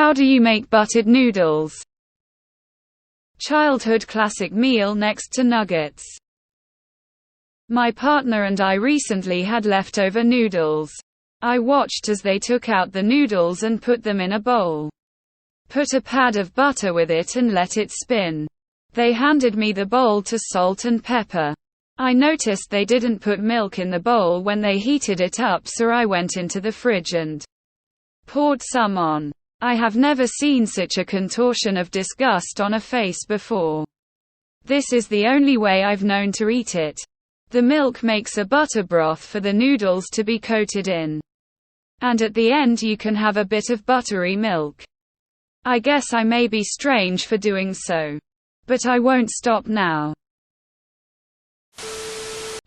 How do you make buttered noodles? Childhood classic meal next to nuggets. My partner and I recently had leftover noodles. I watched as they took out the noodles and put them in a bowl. Put a pad of butter with it and let it spin. They handed me the bowl to salt and pepper. I noticed they didn't put milk in the bowl when they heated it up, so I went into the fridge and poured some on. I have never seen such a contortion of disgust on a face before. This is the only way I've known to eat it. The milk makes a butter broth for the noodles to be coated in. And at the end you can have a bit of buttery milk. I guess I may be strange for doing so. But I won't stop now.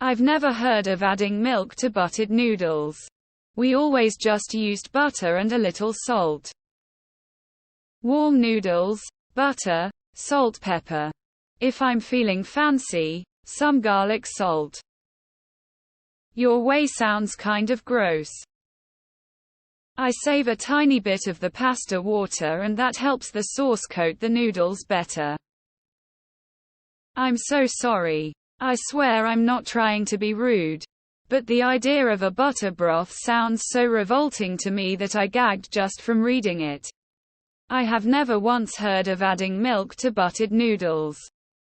I've never heard of adding milk to buttered noodles. We always just used butter and a little salt. Warm noodles, butter, salt, pepper. If I'm feeling fancy, some garlic salt. Your way sounds kind of gross. I save a tiny bit of the pasta water and that helps the sauce coat the noodles better. I'm so sorry. I swear I'm not trying to be rude. But the idea of a butter broth sounds so revolting to me that I gagged just from reading it. I have never once heard of adding milk to buttered noodles.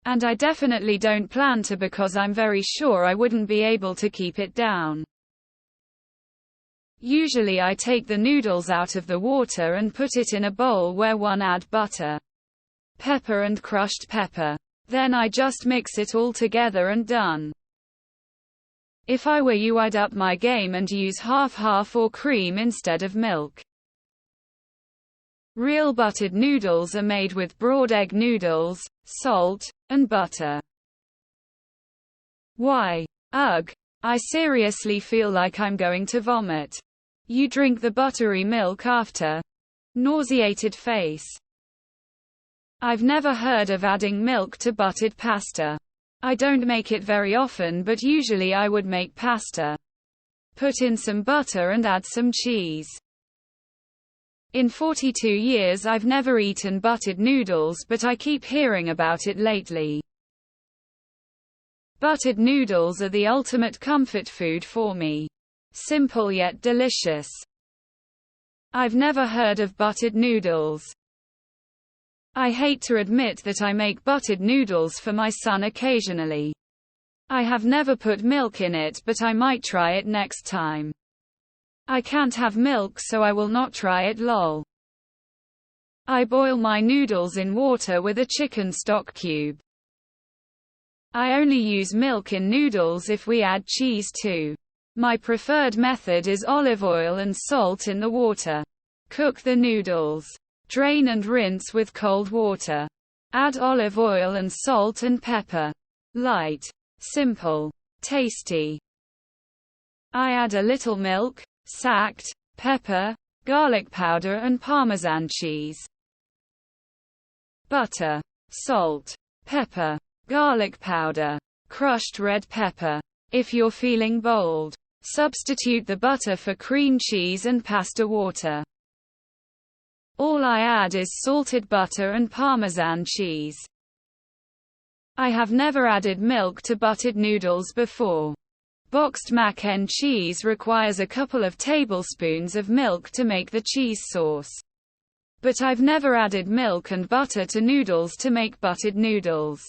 And I definitely don't plan to, because I'm very sure I wouldn't be able to keep it down. Usually I take the noodles out of the water and put it in a bowl where one add butter, pepper and crushed pepper. Then I just mix it all together and done. If I were you, I'd up my game and use half-half or cream instead of milk. Real buttered noodles are made with broad egg noodles, salt, and butter. Why? Ugh. I seriously feel like I'm going to vomit. You drink the buttery milk after. Nauseated face. I've never heard of adding milk to buttered pasta. I don't make it very often, but usually I would make pasta. Put in some butter and add some cheese. In 42 years I've never eaten buttered noodles, but I keep hearing about it lately. Buttered noodles are the ultimate comfort food for me. Simple yet delicious. I've never heard of buttered noodles. I hate to admit that I make buttered noodles for my son occasionally. I have never put milk in it, but I might try it next time. I can't have milk, so I will not try it, lol. I boil my noodles in water with a chicken stock cube. I only use milk in noodles if we add cheese too. My preferred method is olive oil and salt in the water. Cook the noodles. Drain and rinse with cold water. Add olive oil and salt and pepper. Light. Simple. Tasty. I add a little milk, sacked, pepper, garlic powder and Parmesan cheese. Butter, salt, pepper, garlic powder, crushed red pepper. If you're feeling bold, substitute the butter for cream cheese and pasta water. All I add is salted butter and Parmesan cheese. I have never added milk to buttered noodles before. Boxed mac and cheese requires a couple of tablespoons of milk to make the cheese sauce. But I've never added milk and butter to noodles to make buttered noodles.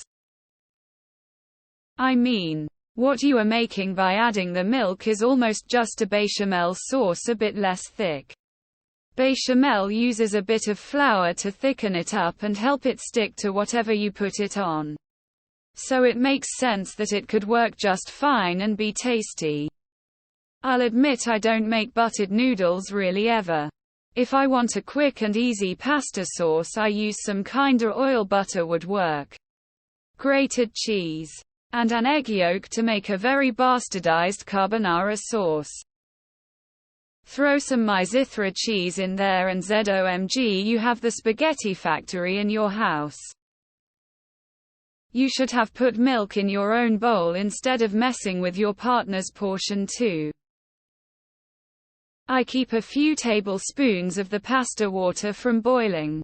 I mean, what you are making by adding the milk is almost just a bechamel sauce, a bit less thick. Bechamel uses a bit of flour to thicken it up and help it stick to whatever you put it on. So it makes sense that it could work just fine and be tasty. I'll admit I don't make buttered noodles really ever. If I want a quick and easy pasta sauce, I use some kinda oil. Butter would work. Grated cheese. And an egg yolk to make a very bastardized carbonara sauce. Throw some Mizithra cheese in there and ZOMG, you have the spaghetti factory in your house. You should have put milk in your own bowl instead of messing with your partner's portion too. I keep a few tablespoons of the pasta water from boiling.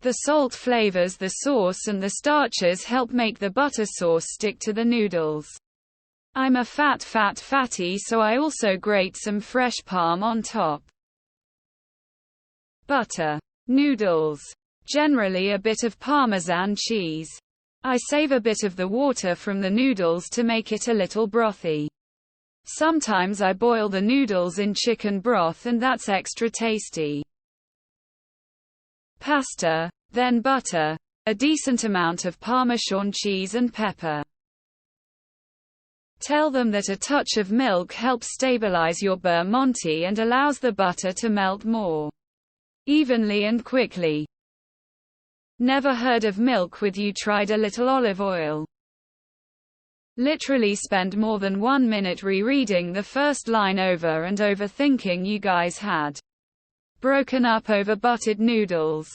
The salt flavors the sauce and the starches help make the butter sauce stick to the noodles. I'm a fatty, so I also grate some fresh parm on top. Butter. Noodles. Generally a bit of Parmesan cheese. I save a bit of the water from the noodles to make it a little brothy. Sometimes I boil the noodles in chicken broth and that's extra tasty. Pasta, then butter, a decent amount of Parmesan cheese and pepper. Tell them that a touch of milk helps stabilize your beurre Monty and allows the butter to melt more evenly and quickly. Never heard of milk with you tried a little olive oil. Literally spend more than 1 minute rereading the first line over and over thinking you guys had broken up over buttered noodles.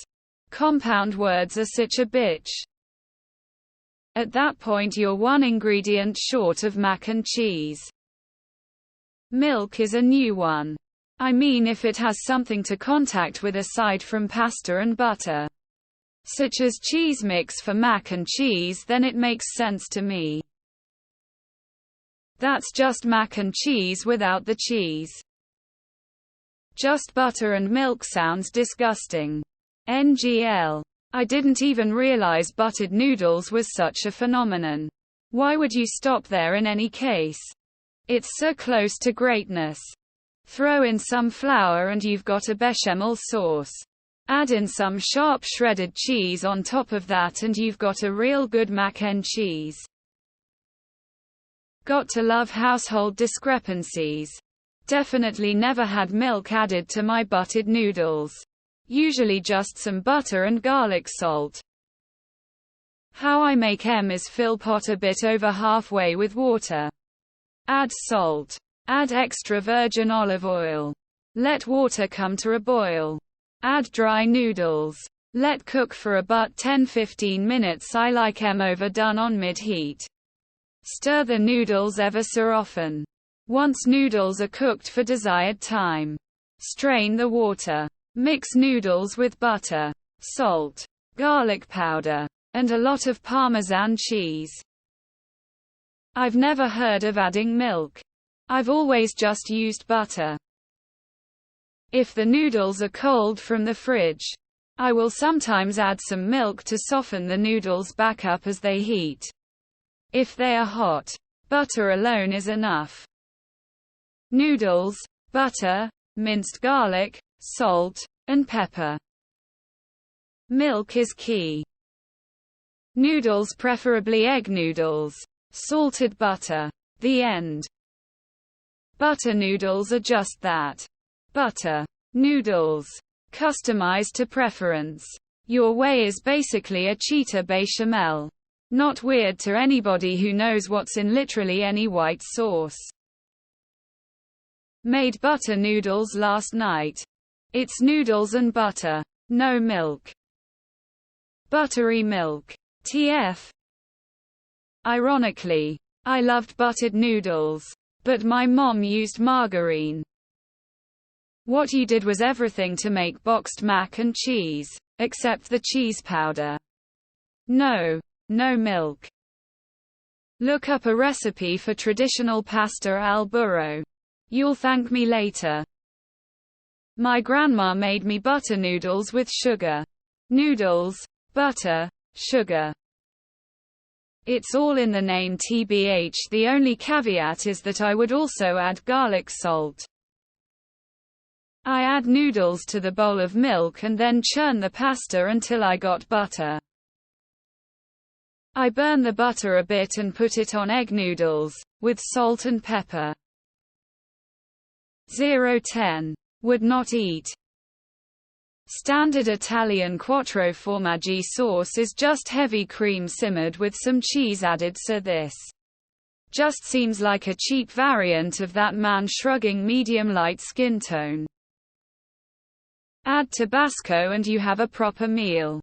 Compound words are such a bitch. At that point you're one ingredient short of mac and cheese. Milk is a new one. I mean if it has something to contact with aside from pasta and butter, such as cheese mix for mac and cheese, then it makes sense to me. That's just mac and cheese without the cheese. Just butter and milk sounds disgusting. NGL. I didn't even realize buttered noodles was such a phenomenon. Why would you stop there in any case? It's so close to greatness. Throw in some flour and you've got a bechamel sauce. Add in some sharp shredded cheese on top of that and you've got a real good mac and cheese. Got to love household discrepancies. Definitely never had milk added to my buttered noodles. Usually just some butter and garlic salt. How I make em is fill pot a bit over halfway with water. Add salt. Add extra virgin olive oil. Let water come to a boil. Add dry noodles. Let cook for about 10-15 minutes. I like em overdone on mid-heat. Stir the noodles ever so often. Once noodles are cooked for desired time, strain the water. Mix noodles with butter, salt, garlic powder, and a lot of Parmesan cheese. I've never heard of adding milk. I've always just used butter. If the noodles are cold from the fridge, I will sometimes add some milk to soften the noodles back up as they heat. If they are hot, butter alone is enough. Noodles, butter, minced garlic, salt, and pepper. Milk is key. Noodles, preferably egg noodles. Salted butter. The end. Butter noodles are just that. Butter. Noodles. Customized to preference. Your way is basically a cheetah bechamel. Not weird to anybody who knows what's in literally any white sauce. Made butter noodles last night. It's noodles and butter. No milk. Buttery milk. TF. Ironically, I loved buttered noodles, but my mom used margarine. What you did was everything to make boxed mac and cheese, except the cheese powder. No milk. Look up a recipe for traditional pasta al burro. You'll thank me later. My grandma made me butter noodles with sugar. Noodles, butter, sugar. It's all in the name TBH. The only caveat is that I would also add garlic salt. I add noodles to the bowl of milk and then churn the pasta until I got butter. I burn the butter a bit and put it on egg noodles, with salt and pepper. 010. Would not eat. Standard Italian quattro formaggi sauce is just heavy cream simmered with some cheese added, so this just seems like a cheap variant of that man shrugging medium light skin tone. Add Tabasco and you have a proper meal.